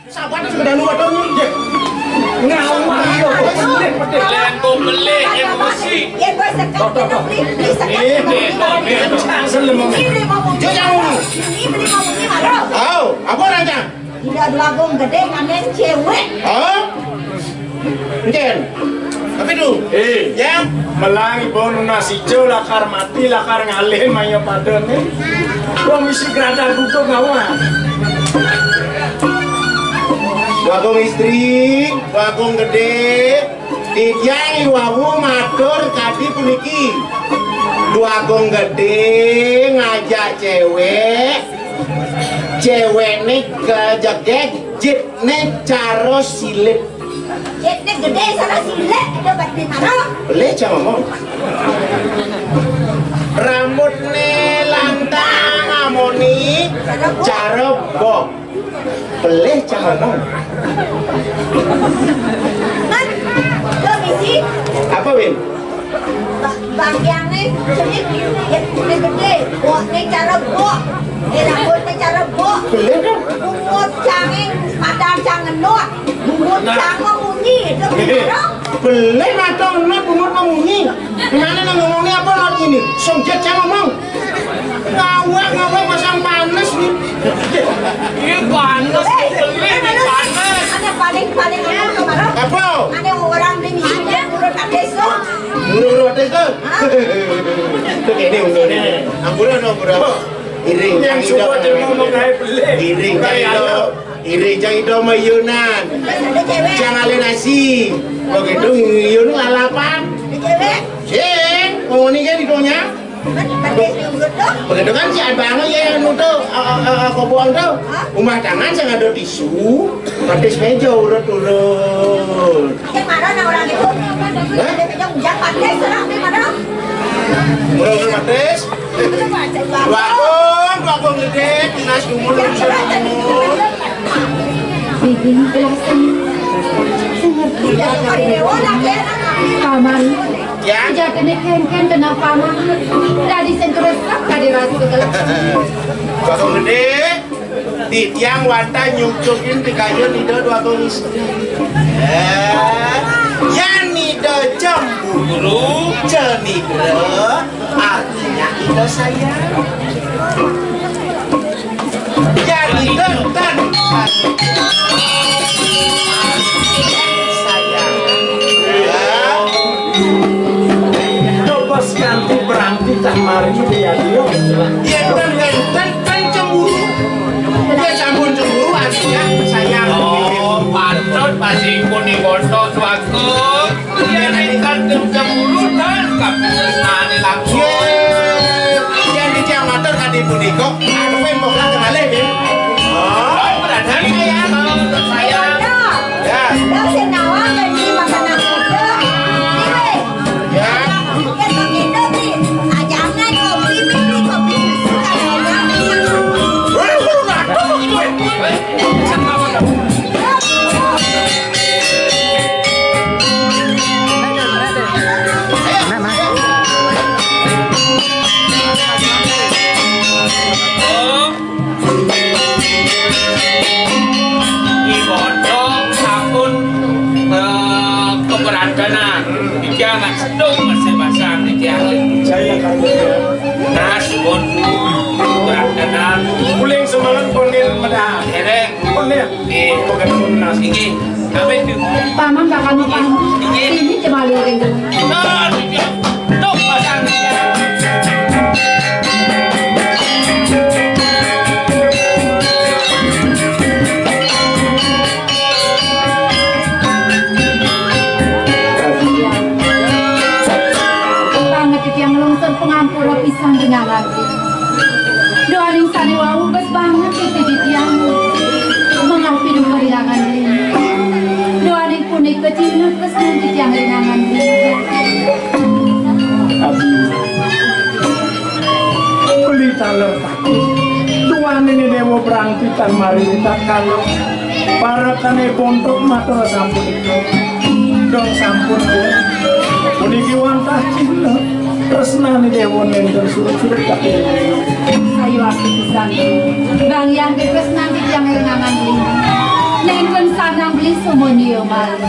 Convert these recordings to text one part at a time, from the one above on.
Sahabat sudah luar dong. Ngawang yo pedih. Len beli emosi. Ya gue sekat beli sekat. Ini mau Oh, apa rancang? Tidak dua gong gede kanen cewek. Oh, mungkin. Tapi tuh, yang melangi bonu nasi jo lakar mati lakar ngalih mayo paden nih. Gua misi gerada gutuk ngawan. bagong istri, bagong gede, didiang iwawu matur kadi puniki. Bagong gede ngajak cewek, cewek nih kejegek, jit nih caro silit. Jit nih gede sana silit, itu berarti mana? Boleh cah ngomong. Rambut nih lantang amoni, caro bok. Boleh cah ngomong. Kan, lo misi. Apa Win? Bagiannya sedikit, jit nih gede, bok nih cara bok, rambut nih cara bok. Boleh dong. Bungut cangeng, padang cangen nuat, bungut cangeng munyi, itu gimana? Boleh matang not bungut memunyi. Gimana nang ngomongnya apa not ini? Songjet cah ngomong. Ngawak pasang panas nih. Ini panas, beli ini panas. Ada paling apa kemana? Apa? Ada orang di misinya urut ades tuh. Urut ades tuh. Tuh ini undurnya. Ampuran apa? Iring Yang suka dia ngomong kayak beli. Iring jang itu mayunan. Ada cewek. Jangan alih nasi. Begitu yun lalapan. Ada cewek. Sing, ngomong ini kan hidungnya. Ades urut tuh. Begitu kan si abang ya yang nutuh kopoan tuh. Rumah tangan saya ngadu tisu, ades meja urut-urut. Gimana nah orang itu? Ada meja ujang ades orang di mana? Urut ades. Bakong gede, tinas umur Paman, ya. jaga nih ken kena paman. Dari sengkeresak kadi rasu gelap. Bakong gede, di tiang wanta nyungcukin di kayu nido dua kong istri. Ya nido cemburu, cenigro, artinya nido sayang. Ya nido tan sayang. Coba ganti berarti tak mari dia dia. Ya kan cemburu. Dia campur cemburu artinya sayang. Oh, patut masih kuning gondok suatu. Dia naikkan cemburu dan kapusnani langsung. Yang di tiang motor tadi puniko, aku pengen mau kenalin deh. Oh, berada saya, untuk saya. Ya. Dah senawa jadi makanan muda. Ini. Ya. Yang begitu nih, ajangan kopi susu kalau jangan sedung masih basah di tiang. Saya kaget. Nasun berat kanan. Puling semalam konil medah. Hereng Konil. di Bukan munas. ini kami di Paman bakal paman. Ini coba lihat tuh pasang di tiang. pengampura pisang dengan hati. Doa ning sani wau bes banget itu di tiang mengapi dulu kehilangan diri. Doa ning kuning kecil terus di tiang kehilangan diri. Beli taler takut. Tuan ini dewa berangkitan mari kita kalau para kane bontok matur sampun itu. Dong sampun deh. Puniki wantah cinta. Tresnani dewa nendel suruh-suruh tak Ayo aku pisang. Bang yang tresnan di tiang kehilangan diri. Neng Uli sumonyo mal.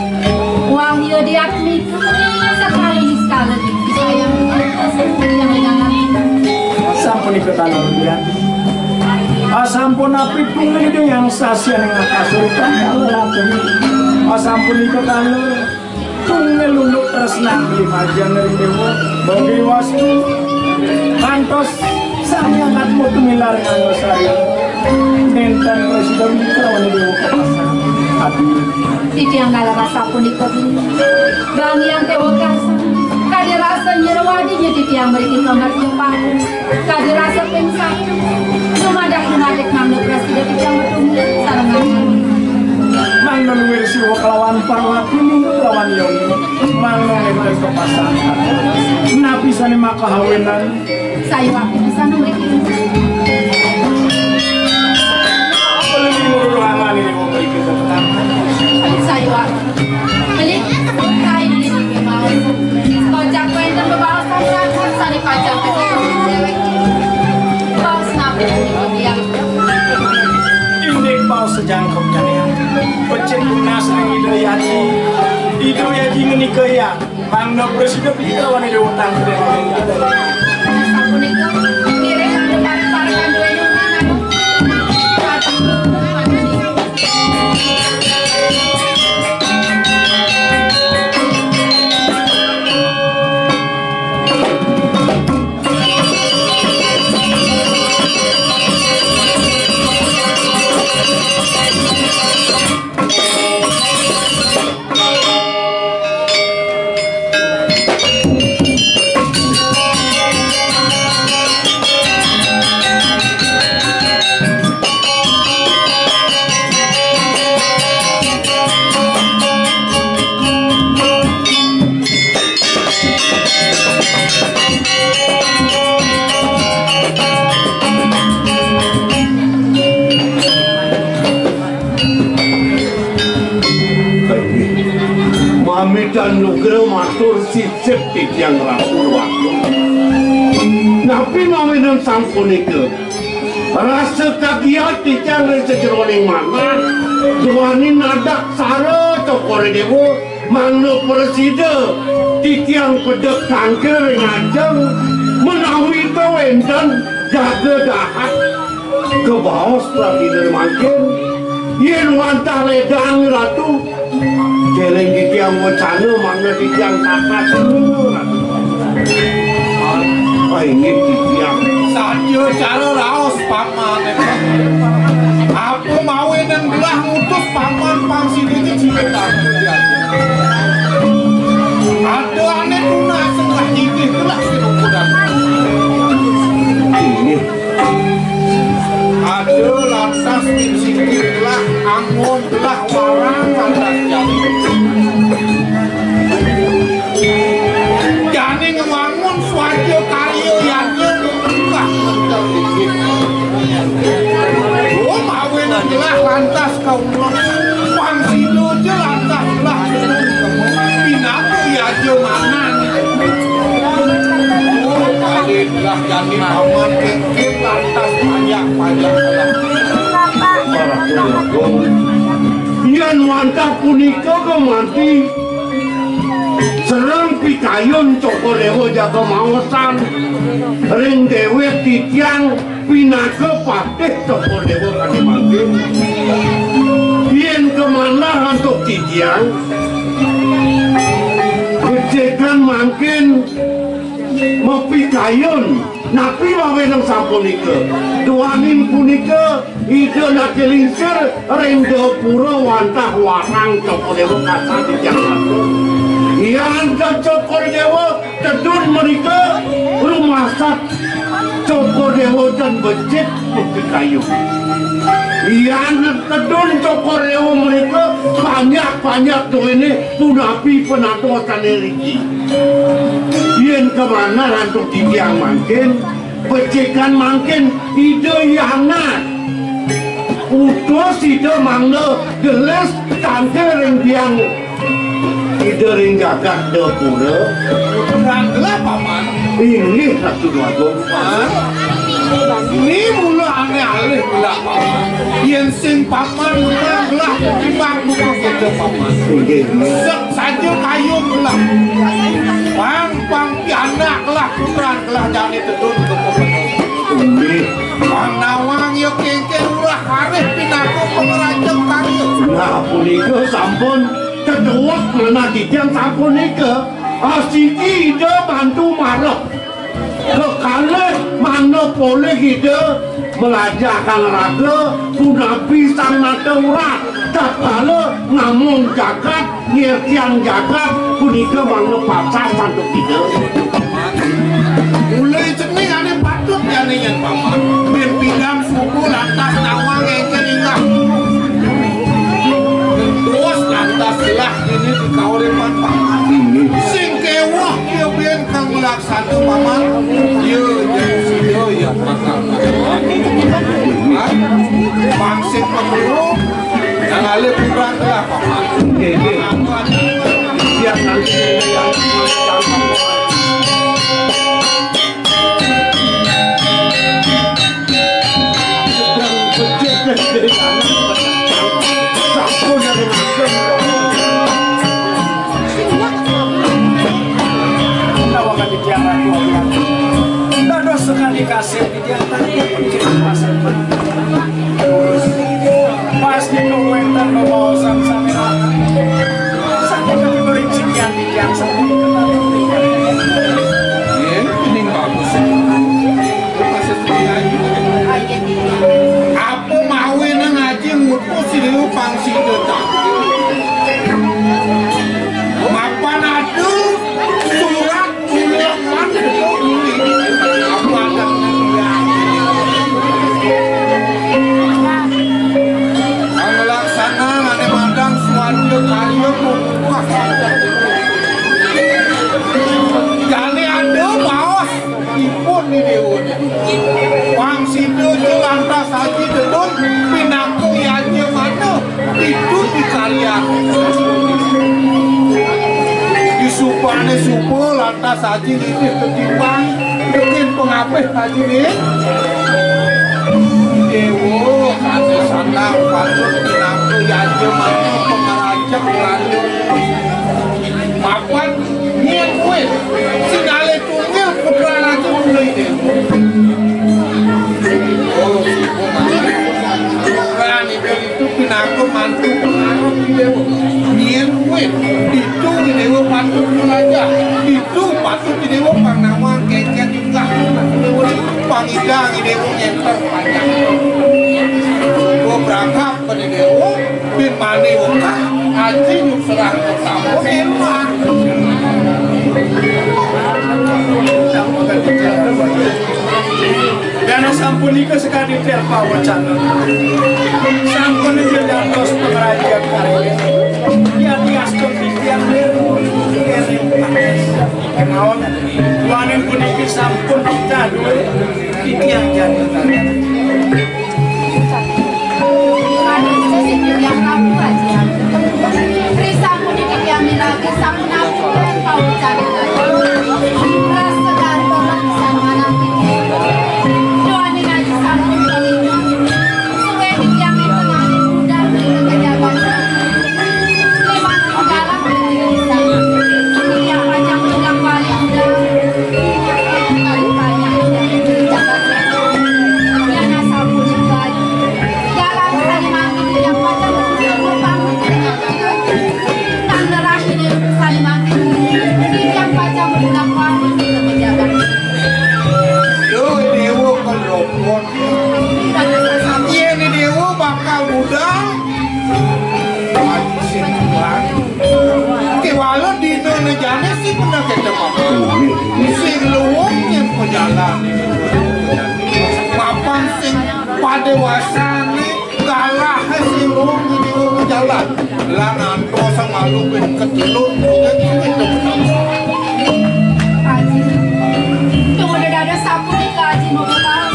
Wahyu diakmi sekali sayang yang dengan sampun ikutan ulian. Sampun api pungli itu yang sasian yang kasulitan kalau latih. Sampun ikutan pungli luluk tresnang lima jangan dewa bagi wastu kantos sang yang katmu tumilar ngano saya enten presiden kerawan dewa kapasan hati titi yang gala rasa pun ikut bang yang kewakasan kade rasa nyerwadinya titi yang berikin kamar jepang kade rasa pengsak sumadak mang presiden titi yang bertunggu sarangan Mangnon wirsi kelawan parwatini kelawan yoni Mangnon enten kepasan napi sani makahawenan saya waktu bisa memberikan pelini ruangan ini memberikan ketenangan saya waktu beli kain ini ke bawah kocak kain dan bebawa saya sani pajak ke dewek bawa napi yang ini bau sejangkau janian pecen lunas dengan ide yaji menikaya Mangnon presiden kita wani dewutang sabun itu kira depan parkan dua yang dan nugra matur sisip titiang rasul waktu napi mawinan sampun itu rasa kagiat titiang sejeroning mana juani nadak sara tokore dewo mangno preside titiang pedek kanker ngajeng menawi kewenten jaga dahat ke bawah lagi dari makin yen wantah ledang ratu jeleng titiang wacana mana titiang takat ini titiang saja cara raos paman aku mau dan belah ngutus paman pangsi ini ciletan ada aneh punah setengah ini belah sinungkudan ini ada lantas sikit belah anggun belah warang lantas jadi ngewangun suaja karyo yanya belah oh mawin belah lantas kau pangsi doja lantas belah binaku yaja mana oh kali belah jadi paman kekit lantas pajak-pajak yan wantah punika kemanti serang pikayon cokolewo jaga mawasan ring dewek titiang pinake patih cokolewo kani mangkin yen kemana hantuk titiang kecekan mangkin mepikayon napi wawenang sampunika duanin punika ide nakelingsir ring pura wantah warang cokolewo kasar titiang satu yang Cokor Dewa tedun mereka rumah sak Cokor Dewa dan becit bukti kayu yang tedun Cokor Dewa mereka banyak tuh ini punapi penatuatan eriki yang kemana lantuk titiang mangkin becikan mangkin ide yangat utus ide mangga geles tangke tiang ide ring gagak de pura beranglah paman ini satu dua paman ini mula aneh-aneh belah paman yang sing paman beranglah ketimbang buku itu paman. Saja kayu kelah. Pang pianak kelah putra kelah jangan ditedun ke pemenang. Pang nawang yo kengkeng urah harif pinaku pengerajang kayu. Nah punika sampun kedua mana dijang sampun nika asiki ide bantu marah kekalih mana boleh ide belajarkan raga sudah bisa natural tak kala namun jagat ngertian jagat punika mana pasar bantu ide mulai cening ane patut janingan paman berpindah suku lantas nawang engkel ingat terus lantas lah ini dikauripan paman sing kewah dia biar kang laksana paman ya pakang bangsit pemilu yang alih kurang lah paman siap nanti yang sekali kasih di diantaranya kita pasang terus pas di komentar mau sama-sama sampai kami berincian di yang sampai ini bagus apa mau ngaji ngutus sini pangsi tetap mapan ada surat ulangan jadi ada bawas ipun ni dewa wang sido je lantas haji dedun pinakung yaje mana itu di karya disupane supo lantas haji ini ketimbang bikin pengapih haji ni dewa kasih sandang patut pinakung yaje mana pengarajak lanjut papan niat kuih sinale tunggil putra lagi mulai deh oh rani itu pinaku mantu pengaruh di dewa niat kuih itu di dewa patut aja itu patut di dewa pangnawang keket juga pangidang di dewa nyenter panjang gua berangkat pada dewa bin mani wakah haji nuk serang ketemu emak dan sampun ika sekali terpa wacana sampun ika jantos pengerajaan karya dia diaskan pikiran kenaon tuanin pun ika sampun kita dua yang jadi karya yang kamu aja Risa pun dikami lagi sampun aku kau cari ras segar orang sama nanti doain aja sampun supaya dikami pengalir mudah kejabat lima dalam bisa yang panjang udah paling mudah kali banyak jabat yang sampun juga jalan tadi mati yang panjang dewasane kalah sing wong iki jalan langan kosong malu ben ketilun itu Haji, tunggu ada sapu di kaji mau bahas.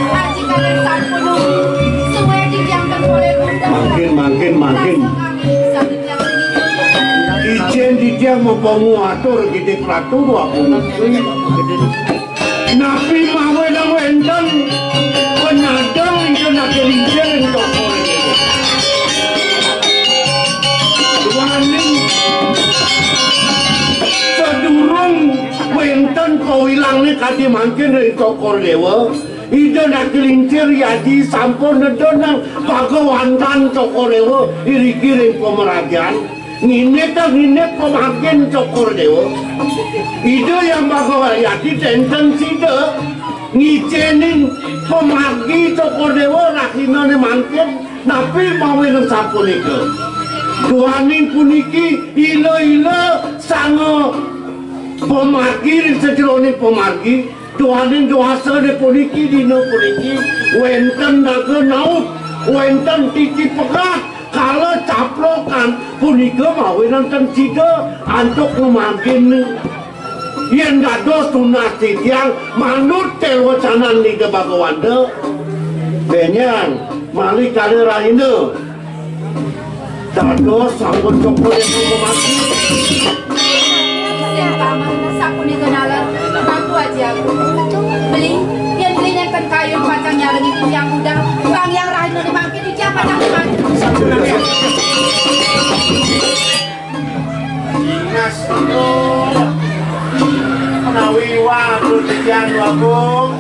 Haji kalian sapu dulu, semua didiamkan oleh bunda. Makin. Ijen didiam mau penguatur gede pelatur aku. Nabi mawe na wendang penadang itu nak kelinceng untuk ni kadi mangkin dari tokor dewa. Ida nak kelincir yadi sampun nedonang Bagawantan tokor dewa iri kirim pemerajan. Nginet pemakin tokor dewa. Ida yang Bagawan yadi tenten sida ngicenin pemagi tokor dewa rakina ni mangkin napi mawin sampun itu. Tuaning puniki ila sango pemagi sejerone pemagi. Tuhanin doasa de puniki dino puniki wenten naga naut wenten titi pegat kalau caplokan punika mawin enten sida antuk ngemakin yen dados tunasi tiang manut telwacanan ni ke Bagawanda benyan mali kali rahina dados sanggup cokol yang memaki Saku ni kenalan, aku aja beli, yang belinya kan kayu pacangnya lagi yang muda, bang yang lain ni makin di siapa yang makin. Mas, nawiwa tujuan wagung,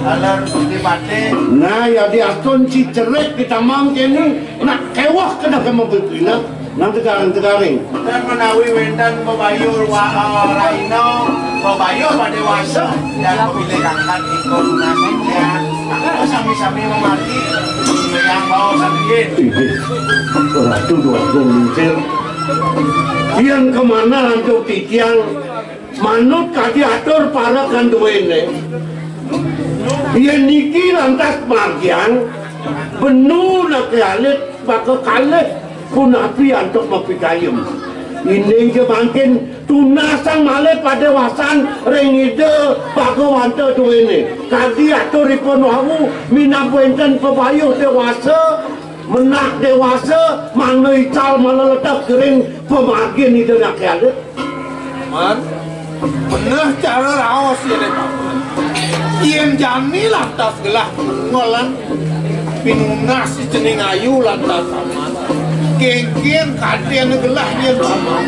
alar di batin. Nah ya diaton si cerek kita mangkin ni nak kewah kena ke mobil pina. Nang tegaring. Dan menawi wendan bebayur raino bebayur pada wasa dan pilih angkat ikut nasibnya. Sami-sami memati yang bawa sakit. Ratu dua golincir. Yang kemana untuk titiang manut kaki atur para kanduene. Yang niki lantas magian benu nak kalit bakal kalit pun api untuk mapikayem. Ini je makin tunasang malai pada wasan rengide Bagawanta tu ini. Kadi atur ipon wawu minabuenten pebayuh dewasa menak dewasa mana ical mana letak kering pemagin itu nak ada. Man, benar cara rawas ya deh. Ien jani lantas gelah ngolan pinunas jening ayu lantas aman. Genggen kadian gelah yen paman.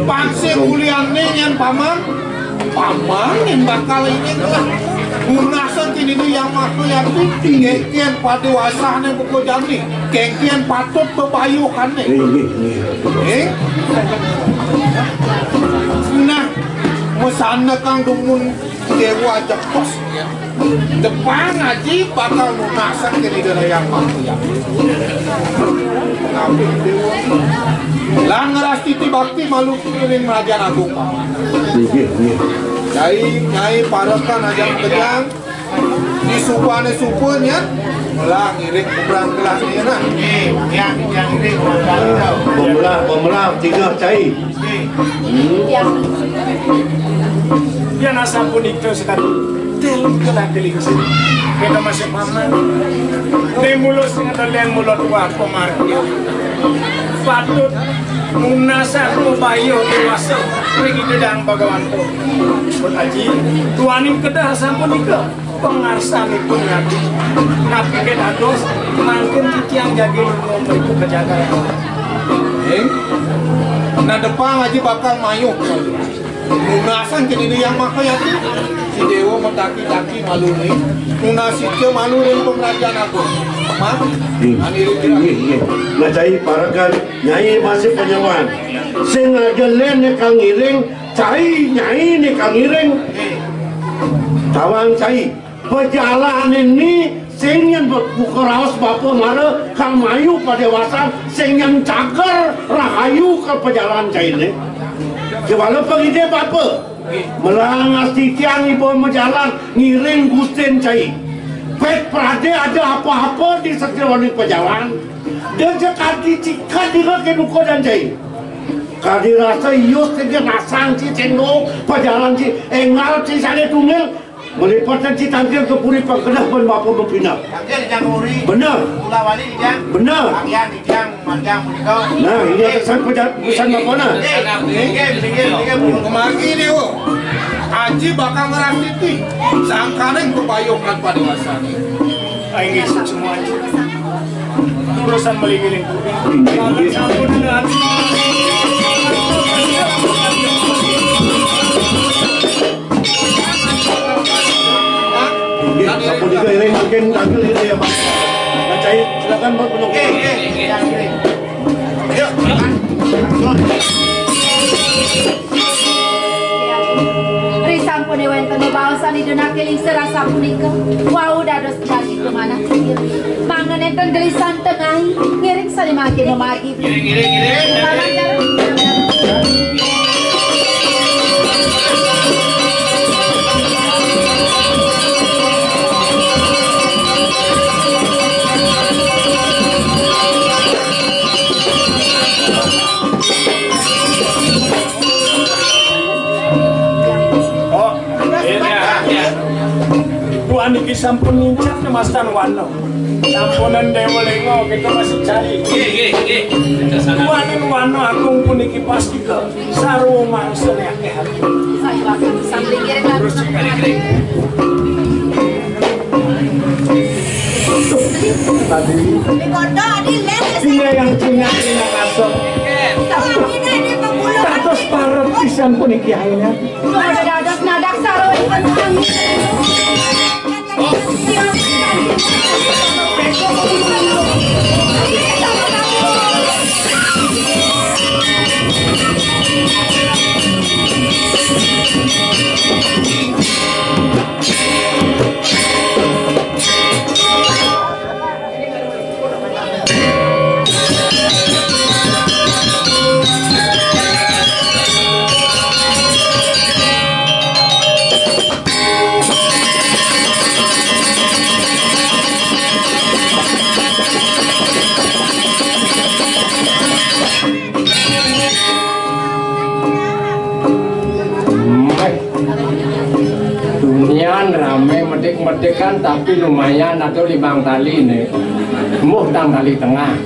Pakse kuliahne yen paman. Paman yen bakal ini gelah. Munasan kini tu yang aku yang tu genggen pada wasahne buku jani. Genggen patut bebayukan ne. Nah, mesana kang dumun dewa jepos ya. Depan ngaji bakal munasan kini dia yang aku yang. Langras titi bakti malu kiring Raja Agung paman. Nyai parakan ajang kejang di supane supanya melang iring kubrang gelas ni na. Yang iring Pemelah tiga cai. Dia nasa pun itu sekali. Tel kena keling sini. Kita masih paman. Di mulut dengan lian mulut wah pemarkir. Patut munasa rubayo dewasa pergi dedang Bagawanto. Haji tuaning kedah sampun ika pengarsami pun ngaji. Napi kedados mangkin titiang jagi ngomong itu kejaga. Nah depan ngaji bakal mayuh. Munasan kini yang makanya si dewa metaki-taki malu ni. Munasi ke malu dengan pengrajian aku. Mak, Ngajai parakan nyai masih penyewan. Sengaja len ni kang iring, cai nyai ni kang iring. Tawang cai. Perjalanan ini sengen buka raos bapa mara kang mayu pada wasan sengen cagar rahayu ke perjalanan cai ni. Kewala pergi dia bapa. Melangas titiang ibu menjalan ngiring gusten cai. Pet prade ada apa-apa di sekitar perjalanan. Dia cakap dicikat dia ke duko dan cai. Kadi rasa ius dengan nasang si cendok perjalanan si engal si sale tunggal melipatkan si tangkil ke puri pengkedah pun bapa berpindah. Tangkil jang uri. Benar. Pula wali jang. Benar. Bagian jang marjang punika. Nah ini pesan pesan apa nak? kemari dewa. Haji bakal ngerasiti. Sangkaring kebayukan pada masa ini. Aing isip semua aja. Urusan meling-meling. Kalau sampun dengan keliling mungkin tampil itu ya Pak. Cai silakan Pak penunggu. Yuk, makan. Risang pun wenten bawasan di dunia keling serasa punika. Wau dados bagi kemana? Mangan enten gelisan tengah. Ngiring sali makin memagi. Giring. Tuan iki sampun nincak Mas Tanwano. Sampunan Dewa Lengo kita masih cari. Tuan Wano Agung pun iki pasti ke sarwa mangsa nek hati. Saya akan samping ngiring Terus kali-kali. Tadi Di kota di lemes. dia yang punya kasut. Tahu ini di pembuluh. Tatos parep pisan pun iki ayeuna. Ada dados nadak sarwa di pentang. Rame medek-medekan tapi lumayan atau 5 tali nih muh tang tali tengah.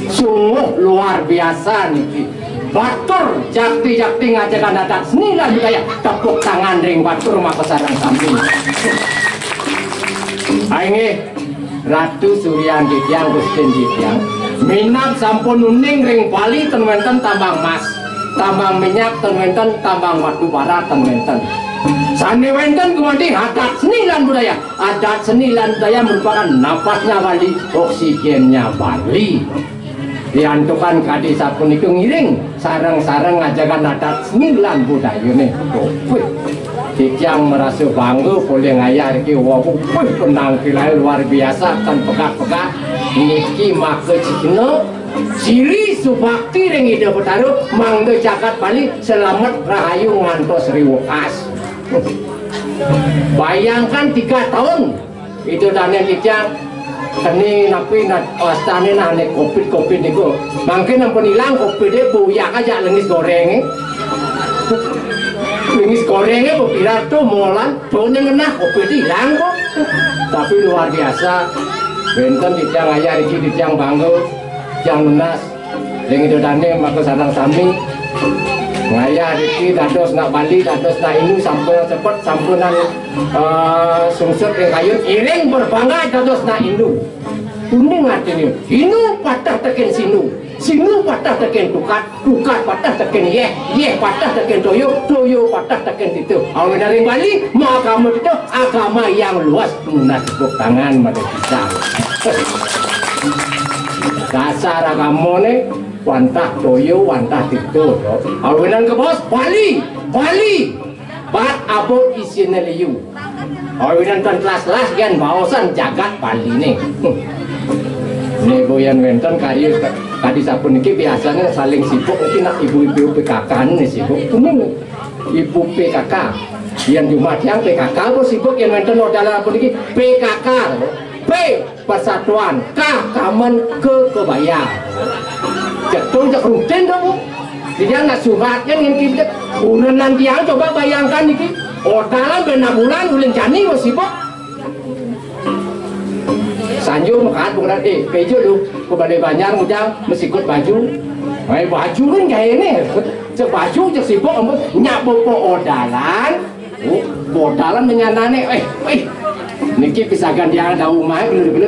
Sungguh luar biasa nih batur jakti-jakti ngajakan adat seni lah budaya tepuk tangan ring batur maka sarang samping. Ainge Ratu Suryanti Tiang Gustin Tiang minat sampun uning ring Bali tenwenten tambang emas tambang minyak tenwenten tambang batu bara tenwenten. Sani wenten kemudian adat seni lan budaya. Adat seni lan budaya merupakan napasnya Bali, oksigennya Bali. Diantukan kadi sapun itu ngiring sarang-sarang ngajakan adat seni lan budaya nih. Kijang merasa bangga boleh ngayar ki wabu penampilan luar biasa kan pegak-pegak niki make cikno ciri subakti ring ide betaru mangga jagat Bali selamat rahayu ngantos riwukas. Bayangkan 3 tahun itu dana kijang kini napi astane nane covid niku mungkin ampun hilang covid deh buyak aja lengis goreng lengis gorengnya berpilar tuh molan tuhnya ngenah covid hilang kok tapi luar biasa benten kijang ayah iki kijang bangga kijang lunas dengan itu dana maka sarang sami ngaya Riki dados nak Bali dados nak Inu sampai cepat sampunan sungsut yang kayu iring berbangga dados nak Inu kuning artinya Inu patah teken sinu patah teken tukat patah teken yeh patah teken toyo patah teken itu awal dari Bali mau agama itu agama yang luas lunas tepuk tangan pada kita dasar agama nih wantah toyo, wantah tito. Awinan ke bos, Bali, bat abot isinya liu. Awinan kan kelas-kelas kan bawasan jagat Bali nih. Nih boyan wenten kayu tadi sapun ini biasanya saling sibuk mungkin nak ibu-ibu PKK nih sibuk. Kuning ibu PKK. Yang Jumat yang PKK bos sibuk yang wenten dalam apa ini PKK. P persatuan, K kaman kebaya. Jatuh jak rutin dong. Dia nggak suratnya ngintip. Udah nanti yang coba bayangkan ini. Dalam benar bulan ulin jani masih bok. Sanjo makan bukan keju lu. Kepada banyak mujang mesti ikut baju. Baju kan kayak ini. Cek baju cek sibuk nyapu po odalan. Odalan menyanane. Niki pisagan dia ada rumah bener-bener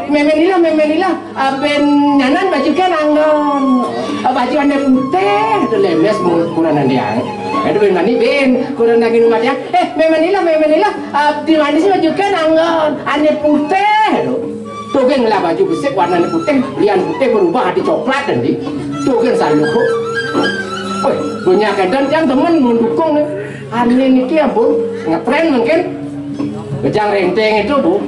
memenilah ben nyanan baju kan anggon baju anda putih itu lemes mulanan dia Aduh mani ben, kurang lagi rumah dia. Memanilah. Di mana sih baju kan aneh putih. Tuh kan lah baju besek warna putih, lian putih berubah di coklat nanti. Tuh kan selalu kok. Oh, punya kadang yang temen mendukung nih. Aneh nih kia bu, ngetren mungkin. Kejang renteng itu bu.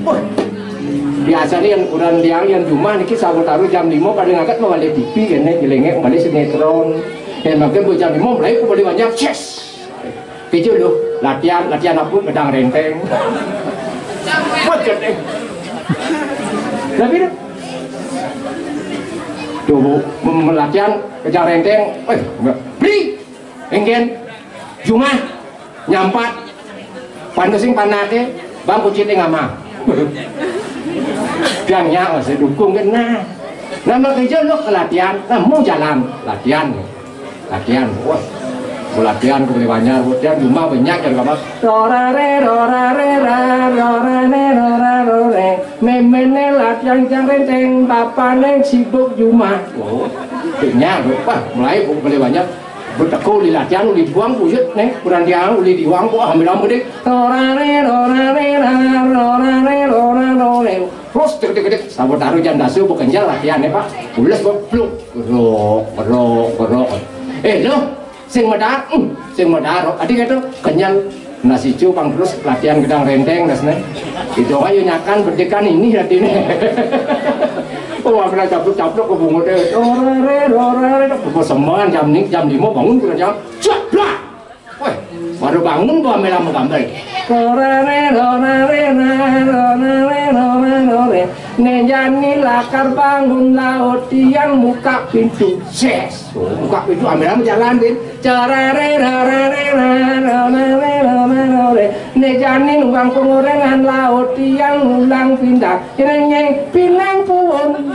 Biasanya yang kurang yang cuma nih kita taruh jam 5 pada ngangkat mau balik TV kan nih, jelengnya balik sinetron. Dan makin bu jam 5 mulai aku balik banyak yes. Kecil loh, latihan apa pedang renteng. Buat deh. Tapi tuh latihan kejar renteng, beri, enggen, cuma nyampat, pandesing panake, bang kucing ngama. Gangnya masih dukung kan nama kerja lo ke latihan, mau jalan latihan, wah. Latihan ke banyak, latihan cuma banyak yang apa? Rorare, memene latihan jang renteng, bapane sibuk cuma. Oh, banyak, wah, mulai boleh banyak. Bertekuk di latihan, uli buang pujut nih, kurang dia uli dibuang, wah, ambil deh. Rorare, terus dek, sabot taruh jam dasu bukan jalan latihan ya pak, ulas bluk, berok. Lo. Sing medar, adik itu kenyal nasi cupang terus latihan gedang renteng dasnya. Itu ayo nyakan berdekan ini hati ini. Oh, ambil caplok ke bungut deh. Rore, semuanya jam 5 bangun kurang jam. Ceplak. Wah, baru bangun gua ambil lama gambar. Rore. Nejani lakar bangun laut tiang muka pintu ses. Buka pintu ambil jalan din. Nejani nuang pengorengan laut tiang ulang pindah. Nyeng pinang pun.